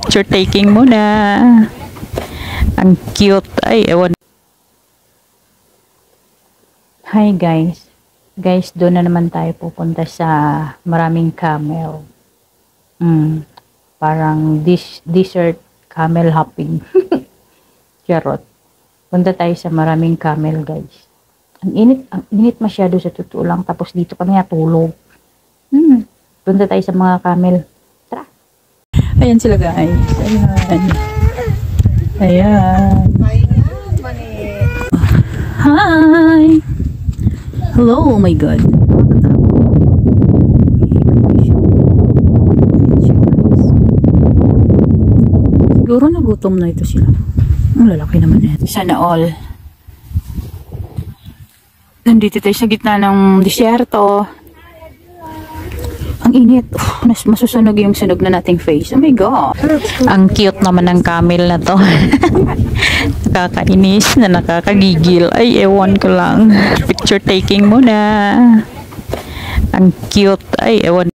Picture taking muna. Ang cute. Ay, ewan. Hi guys. Guys, doon na naman tayo pupunta sa maraming camel. Parang desert camel hopping. Charot. Punta tayo sa maraming camel guys. Ang init masyado sa totoo lang. Tapos dito kami natulog. Punta tayo sa mga camel. Tara. Ayan sila guys. Ayan. Hi. Hello. Oh my God. Siguro nagutom na ito sila. Ang lalaki naman ito. Sana all. Nandito tayo sa gitna ng disyerto. Ang init. Masusunog yung sunog na nating face. Oh my God. Ang cute naman ng camel na to. Nakakainis na nakakagigil. Ay, ewan ko lang. Picture taking muna. Ang cute. Ay, ewan.